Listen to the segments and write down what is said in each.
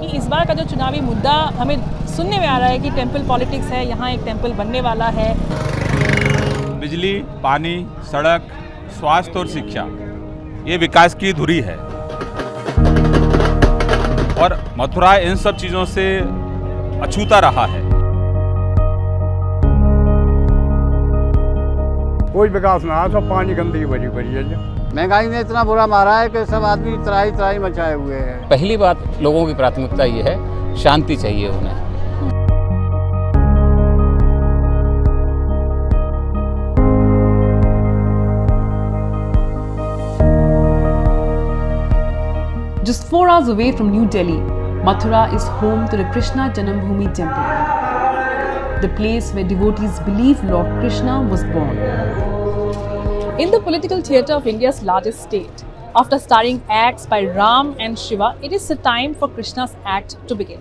कि इस बार का जो चुनावी मुद्दा हमें सुनने में आ रहा है कि टेम्पल पॉलिटिक्स है, यहाँ एक टेम्पल बनने वाला है। बिजली, पानी, सड़क, स्वास्थ्य और शिक्षा ये विकास की धुरी है और मथुरा इन सब चीज़ों से अछूता रहा है। कोई विकास ना, सब पानी गंदगी भरी पड़ी है। महंगाई ने इतना बुरा मारा है कि सब आदमी त्राही त्राही मचाए हुए हैं। पहली बात लोगों की प्राथमिकता ये है, शांति चाहिए उन्हें। Just 4 hours away from New Delhi, Mathura is home to the Krishna Janambhoomi temple, the place where devotees believe Lord Krishna was born. In the political theatre of India's largest state, after starring acts by Ram and Shiva, it is the time for Krishna's act to begin.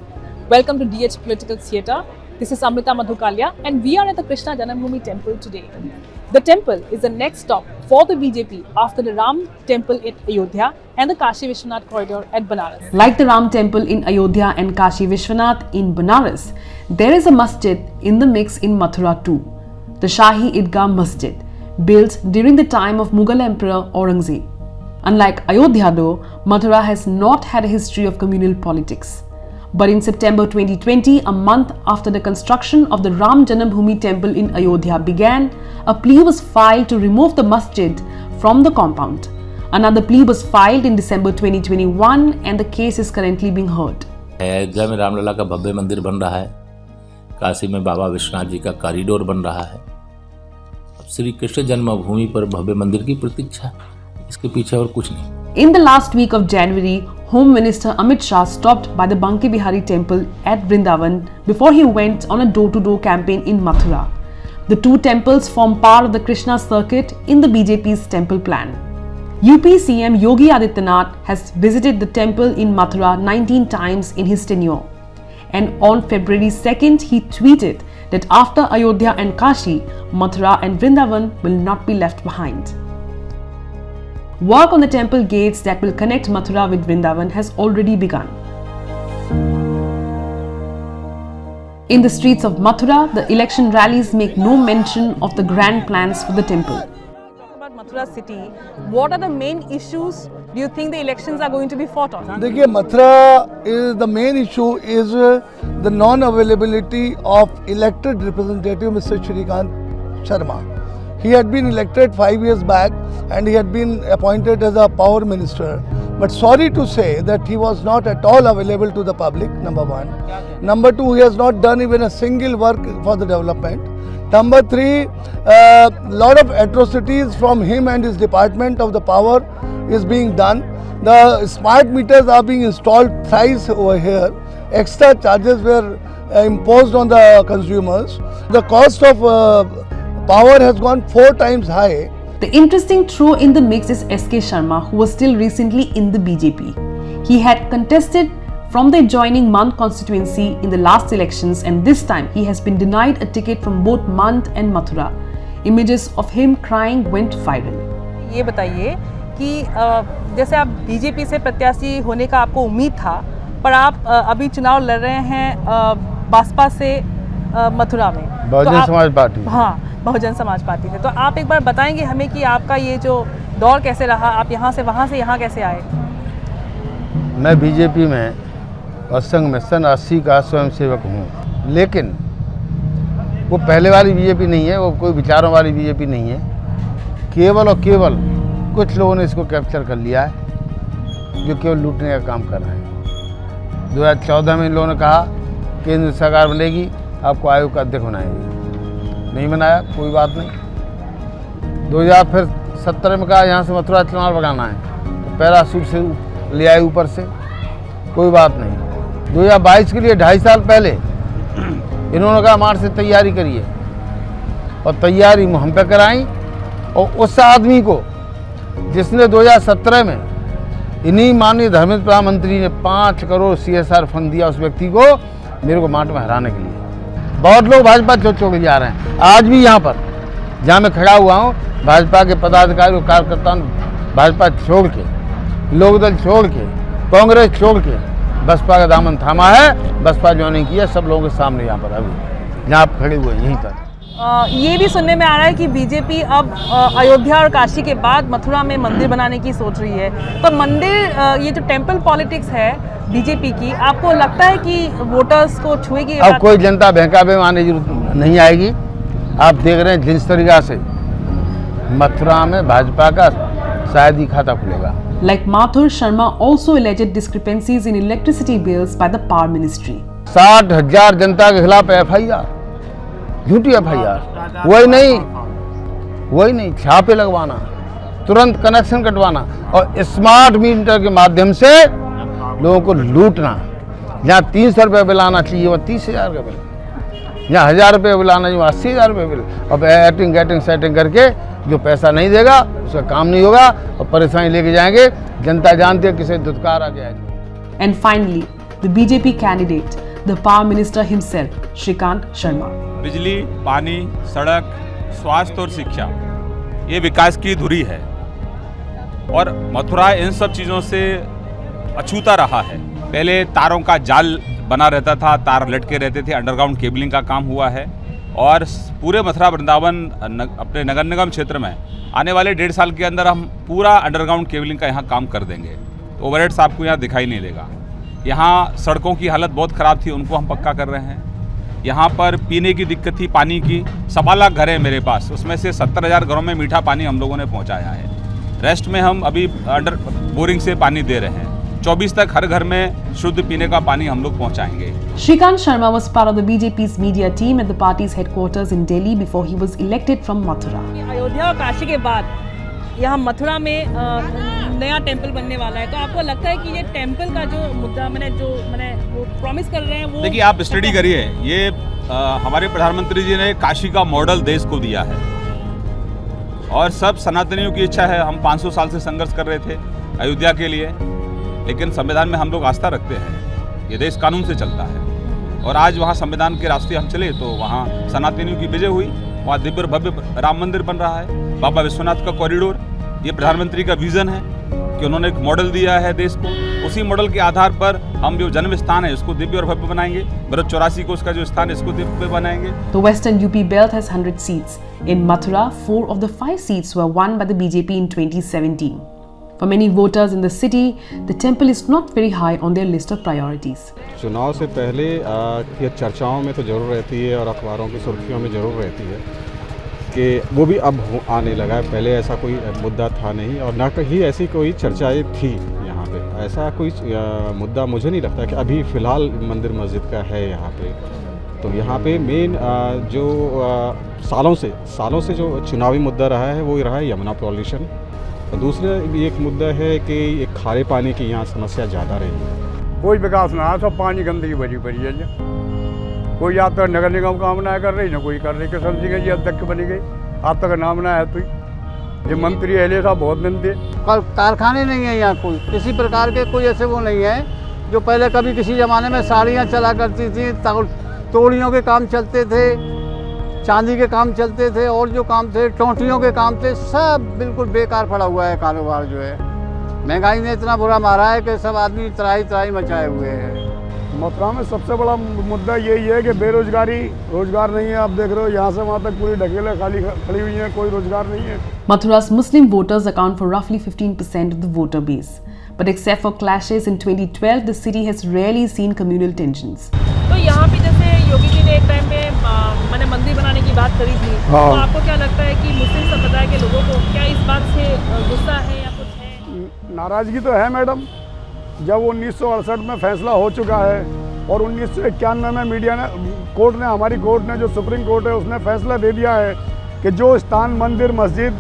Welcome to DH Political Theatre. This is Amrita Madhukalia and we are at the Krishna Janambhoomi temple today. The temple is the next stop for the BJP after the Ram temple in Ayodhya and the Kashi Vishwanath corridor at Banaras. Like the Ram temple in Ayodhya and Kashi Vishwanath in Banaras, there is a masjid in the mix in Mathura too, the Shahi Idgah Masjid, built during the time of Mughal Emperor Aurangzeb. Unlike Ayodhya though, Mathura has not had a history of communal politics. But in September 2020, a month after the construction of the Ram Janambhoomi temple in Ayodhya began, a plea was filed to remove the masjid from the compound. Another plea was filed in December 2021 and the case is currently being heard. Ayodhya में रामलला का भव्य मंदिर बन रहा है, काशी में बाबा विश्वनाथ जी का corridor बन रहा है। अब श्री कृष्ण जन्मभूमि पर भव्य मंदिर की प्रतीक्षा, इसके पीछे और कुछ नहीं। In the last week of January, Home Minister Amit Shah stopped by the Banke Bihari temple at Vrindavan before he went on a door-to-door campaign in Mathura. The two temples form part of the Krishna circuit in the BJP's temple plan. UP CM Yogi Adityanath has visited the temple in Mathura 19 times in his tenure. And on February 2nd, he tweeted that after Ayodhya and Kashi, Mathura and Vrindavan will not be left behind. Work on the temple gates that will connect Mathura with Vrindavan has already begun. In the streets of Mathura, the election rallies make no mention of the grand plans for the temple. Talk about Mathura city. What are the main issues do you think the elections are going to be fought on? देखिए, Mathura is the main issue is the non-availability of elected representative Mr. Shrikant Sharma. He had been elected 5 years back and he had been appointed as a power minister. But sorry to say that he was not at all available to the public, number one. Number two, he has not done even a single work for the development. Number three, lot of atrocities from him and his department of the power is being done. The smart meters are being installed thrice over here. Extra charges were imposed on the consumers. The cost of power has gone 4 times high. The interesting throw in the mix is SK Sharma, who was still recently in the BJP. He had contested from the adjoining Mand constituency in the last elections and this time he has been denied a ticket from both Mand and Mathura. Images of him crying went viral. ये बताइए कि जैसे आप BJP से प्रत्याशी होने का आपको उम्मीद था, पर आप अभी चुनाव लड़ रहे हैं बासपा से मथुरा में, बहुजन समाज पार्टी। हाँ, बहुजन समाज पार्टी से। तो आप एक बार बताएंगे हमें कि आपका ये जो दौर कैसे रहा, आप यहाँ से वहाँ से यहाँ कैसे आए? मैं बीजेपी में और संघ में सन 80 का स्वयंसेवक हूँ, लेकिन वो पहले वाली बीजेपी नहीं है, वो कोई विचारों वाली बीजेपी नहीं है। केवल और केवल कुछ लोगों ने इसको कैप्चर कर लिया है जो केवल लूटने का काम कर रहे हैं। 2014 में इन लोगों ने कहा केंद्र सरकार बनेगी, आपको आयोग का अध्यक्ष बनाएंगे, नहीं बनाया, कोई बात नहीं। 2017 में कहा यहाँ से मथुरा चुनाव लगाना है, तो पैराशूट से ले आए ऊपर से, कोई बात नहीं। 2022 के लिए 2.5 साल पहले इन्होंने कहा मार्च से तैयारी करिए और तैयारी हम पे कराई। और उस आदमी को जिसने 2017 में इन्हीं माननीय धर्मेंद्र प्रधानमंत्री ने 5 करोड़ CSR फंड दिया, उस व्यक्ति को मेरे को मार्च में हराने के लिए। बहुत लोग भाजपा छोड़ के जा रहे हैं। आज भी यहाँ पर जहाँ मैं खड़ा हुआ हूँ, भाजपा के पदाधिकारी और कार्यकर्ता भाजपा छोड़ के, लोकदल छोड़ के, कांग्रेस छोड़ के बसपा का दामन थामा है, बसपा ज्वाइनिंग किया सब लोगों के सामने यहाँ पर अभी जहाँ आप खड़े हुए हैं यहीं पर। ये भी सुनने में आ रहा है कि बीजेपी अब अयोध्या और काशी के बाद मथुरा में मंदिर बनाने की सोच रही है। तो मंदिर, ये जो टेंपल पॉलिटिक्स है बीजेपी की, आपको लगता है कि वोटर्स को छुएगी? अब कोई जनता बहकावे में आने की जरूरत नहीं आएगी। आप देख रहे हैं जिस तरीका से मथुरा में भाजपा का शायद ही खाता खुलेगा। Like Mathur, Sharma also alleged discrepancies in electricity bills by the Power Ministry. 60,000 जनता के खिलाफ FIR, झूठी FIR। वही नहीं छापे लगवाना, तुरंत कनेक्शन कटवाना और स्मार्ट मीटर के माध्यम से लोगों को लूटना। जहाँ 300 रुपये बिल आना चाहिए वह 30,000 का बिल, जहाँ 1,000 रुपये बिल आना चाहिए वहाँ 80,000 रुपये बिल। अब एटिंग सेटिंग करके जो पैसा नहीं देगा उसका काम नहीं होगा और परेशानी लेके जाएंगे। जनता जानती है किसे दुत्कार आ जाएगा। And finally, the BJP candidate, the Power Minister himself, Shrikant Sharma. बिजली, पानी, सड़क, स्वास्थ्य और शिक्षा ये विकास की धुरी है और मथुरा इन सब चीज़ों से अछूता रहा है। पहले तारों का जाल बना रहता था, तार लटके रहते थे, अंडरग्राउंड केबलिंग का काम हुआ है और पूरे मथुरा वृंदावन अपने नगर निगम क्षेत्र में आने वाले 1.5 साल के अंदर हम पूरा अंडरग्राउंड केबलिंग का यहाँ काम कर देंगे। तो ओवरहेड्स आपको यहाँ दिखाई नहीं देगा। यहाँ सड़कों की हालत बहुत ख़राब थी, उनको हम पक्का कर रहे हैं। यहाँ पर पीने की दिक्कत थी, पानी की। 1.25 लाख घर है मेरे पास, उसमें से 70,000 घरों में मीठा पानी हम लोगों ने पहुँचाया है। रेस्ट में हम अभी अंडर बोरिंग से पानी दे रहे हैं। 24 तक हर घर में शुद्ध पीने का पानी हम लोग पहुँचाएंगे। Shrikant Sharma was part of the BJP's media team at the party's headquarters in Delhi before he was elected from Mathura. Ayodhya और काशी के बाद यहाँ मथुरा में नया टेंपल बनने वाला है। तो आपको लगता है कि ये टेंपल का जो मुद्दा वो प्रॉमिस कर रहे हैं वो? देखिए, आप स्टडी करिए। ये हमारे प्रधानमंत्री जी ने काशी का मॉडल देश को दिया है और सब सनातनियों की इच्छा है। हम 500 साल से संघर्ष कर रहे थे अयोध्या के लिए, लेकिन संविधान में हम लोग आस्था रखते हैं। ये देश कानून से चलता है और आज वहाँ संविधान के रास्ते हम चले तो वहाँ सनातनियों की विजय हुई। वहाँ दिव्य भव्य राम मंदिर बन रहा है, बाबा विश्वनाथ का कॉरिडोर। ये प्रधानमंत्री का विजन है कि उन्होंने एक मॉडल दिया है देश को। उसी मॉडल के आधार पर हम जो जन्म स्थान है उसको दिव्य और भव्य बनाएंगे। भरत 84 को उसका जो स्थान है इसको दिव्य बनाएंगे। The Western UP belt has 100 seats. In Mathura, 4 of the 5 seats were won by the BJP in 2017. For many voters in the city, the temple is not very high on their list of priorities. चुनाव से पहले ये चर्चाओं में तो ज़रूर रहती है और अखबारों की सुर्खियों में ज़रूर रहती है कि वो भी अब आने लगा है। पहले ऐसा कोई मुद्दा था नहीं और ना कहीं ऐसी कोई चर्चाएं थी यहाँ पे। ऐसा कोई मुद्दा मुझे नहीं लगता कि अभी फ़िलहाल मंदिर मस्जिद का है यहाँ पे। तो यहाँ पे मेन जो सालों से जो चुनावी मुद्दा रहा है वो रहा है यमुना पॉल्यूशन। और दूसरा भी एक मुद्दा है कि ये खारे पानी की यहाँ समस्या ज़्यादा रही है। कोई विकास ना है, सब पानी गंदगी भरी पड़ी है। कोई आज तक नगर निगम काम ना कर रही, ना कोई कर रही। किशन सिंह जी अध्यक्ष बनी गई, आज तक नाम ना है। तो ये मंत्री एले साहब बहुत मिलते। कारखाने नहीं है यहाँ, कोई किसी प्रकार के कोई ऐसे वो नहीं है। जो पहले कभी किसी ज़माने में साड़ियाँ चला करती थी, तोड़ियों के काम चलते थे, चांदी के काम चलते थे और जो काम थे टोंटियों के काम थे, सब बिल्कुल बेकार पड़ा हुआ है। कारोबार जो है, महंगाई ने इतना बुरा मारा है कि सब आदमी त्राही मचाए हुए हैं। मथुरा में सबसे बड़ा मुद्दा यही है कि बेरोजगारी, रोजगार नहीं है। आप देख रहे हो यहाँ से वहाँ तक पूरी ढकेलें खाली खड़ी हुई हैं, कोई रोजगार नहीं है। Mathura's Muslim voters account for roughly 15% of the voter base. But except for clashes in 2012, the city has rarely seen communal tensions. तो यहाँ पे जैसे योगी जी ने एक टाइम में मैंने मंदिर बनाने की बात करी थी, तो आपको क्या लगता है कि मुस्लिम संप्रदाय के लोगों को क्या इस बात से गुस्सा है या कुछ है? नाराजगी तो है मैडम। जब 1968 में फैसला हो चुका है और 1991 में हमारी कोर्ट ने जो सुप्रीम कोर्ट है उसने फैसला दे दिया है कि जो स्थान मंदिर मस्जिद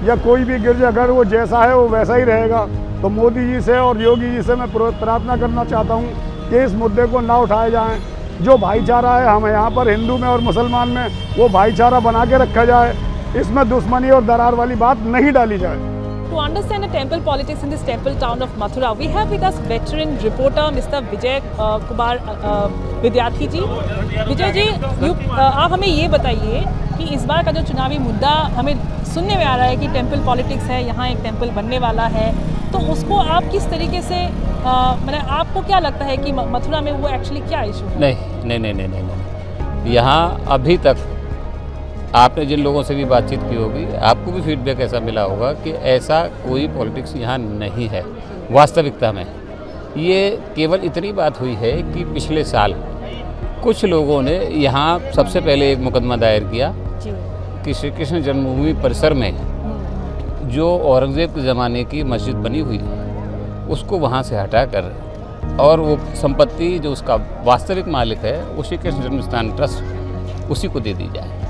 या कोई भी गिरजाघर वो जैसा है वो वैसा ही रहेगा। तो मोदी जी से और योगी जी से मैं प्रार्थना करना चाहता हूँ कि इस मुद्दे को ना उठाए जाएं। जो भाईचारा है हम यहाँ पर हिंदू में और मुसलमान में, वो भाईचारा बना के रखा जाए। इसमें दुश्मनी और दरार वाली बात नहीं डाली जाए। To understand the temple politics in this temple town of Mathura, we have with us veteran reporter Mr. Vijay Kumar विद्यार्थी जी। विजय जी, आप हमें ये बताइए कि इस बार का जो चुनावी मुद्दा हमें सुनने में आ रहा है कि टेंपल पॉलिटिक्स है, यहाँ एक टेंपल बनने वाला है, तो उसको आप किस तरीके से मैंने आपको क्या लगता है कि मथुरा में वो एक्चुअली क्या इशू है? नहीं। यहाँ अभी तक आपने जिन लोगों से भी बातचीत की होगी, आपको भी फीडबैक ऐसा मिला होगा कि ऐसा कोई पॉलिटिक्स यहाँ नहीं है वास्तविकता में। ये केवल इतनी बात हुई है कि पिछले साल कुछ लोगों ने यहाँ सबसे पहले एक मुकदमा दायर किया कि श्री कृष्ण जन्मभूमि परिसर में जो औरंगज़ेब के ज़माने की मस्जिद बनी हुई है उसको वहाँ से हटाकर और वो संपत्ति जो उसका वास्तविक मालिक है वो श्री कृष्ण जन्मस्थान ट्रस्ट उसी को दे दी जाए।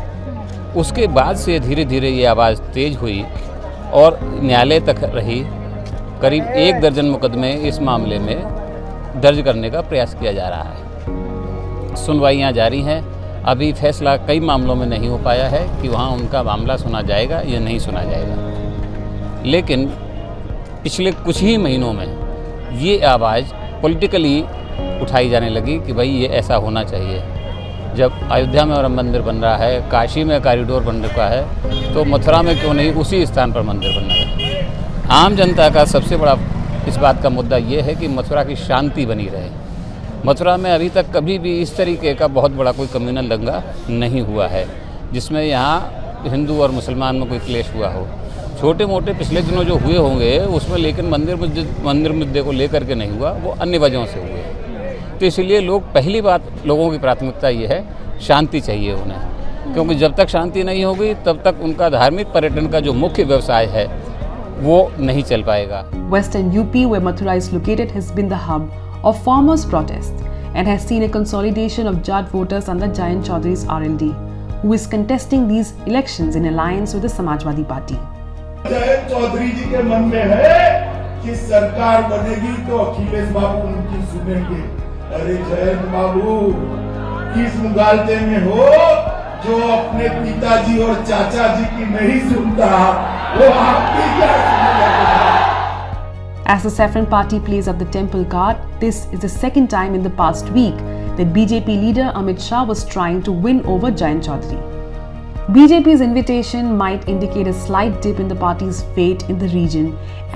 उसके बाद से धीरे धीरे ये आवाज़ तेज हुई और न्यायालय तक रही। करीब 1 दर्जन मुकदमे इस मामले में दर्ज करने का प्रयास किया जा रहा है। सुनवाइयाँ जारी हैं। अभी फैसला कई मामलों में नहीं हो पाया है कि वहाँ उनका मामला सुना जाएगा या नहीं सुना जाएगा, लेकिन पिछले कुछ ही महीनों में ये आवाज़ पॉलिटिकली उठाई जाने लगी कि भाई ये ऐसा होना चाहिए। जब अयोध्या में राम मंदिर बन रहा है, काशी में कॉरिडोर बन रहा है, तो मथुरा में क्यों नहीं उसी स्थान पर मंदिर बनना है। आम जनता का सबसे बड़ा इस बात का मुद्दा ये है कि मथुरा की शांति बनी रहे। मथुरा में अभी तक कभी भी इस तरीके का बहुत बड़ा कोई कम्युनल दंगा नहीं हुआ है जिसमें यहाँ हिंदू और मुसलमान में कोई क्लेश हुआ हो। छोटे मोटे पिछले दिनों जो हुए होंगे उसमें, लेकिन मंदिर मुद्दे को लेकर के नहीं हुआ, वो अन्य वजहों से हुए। तो इसलिए पहली बात लोगों की प्राथमिकता ये है, शांति चाहिए उन्हें, क्योंकि जब तक शांति नहीं होगी तब तक उनका धार्मिक पर्यटन का जो मुख्य व्यवसाय है वो नहीं चल पाएगा। Western UP, where Mathura is located, has been the hub of farmers' protests and has seen a consolidation of Jat voters under Jayant Chaudhary's RLD, who is contesting these elections in alliance with the Samajwadi Party. Jayant Chaudhary जी के मन में है कि सरकार बनेगी तो अखिलेश बाबू उनकी सुनेंगे। अरे जयंत बाबू किस मुगालते में हो जो अपने पिताजी और चाचा जी की नहीं सुनता, वो आपकी क्या सुनेगा? As the Saffron Party plays up the temple card, this is the second time in the past week that BJP leader Amit Shah was trying to win over Jayant Chaudhary. BJP's invitation might indicate a slight dip in the party's fate in the region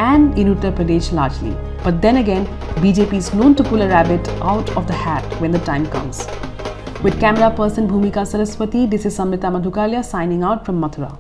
and in Uttar Pradesh largely. But then again, BJP is known to pull a rabbit out of the hat when the time comes. With camera person Bhumika Saraswati, this is Samrita Madhukalia signing out from Mathura.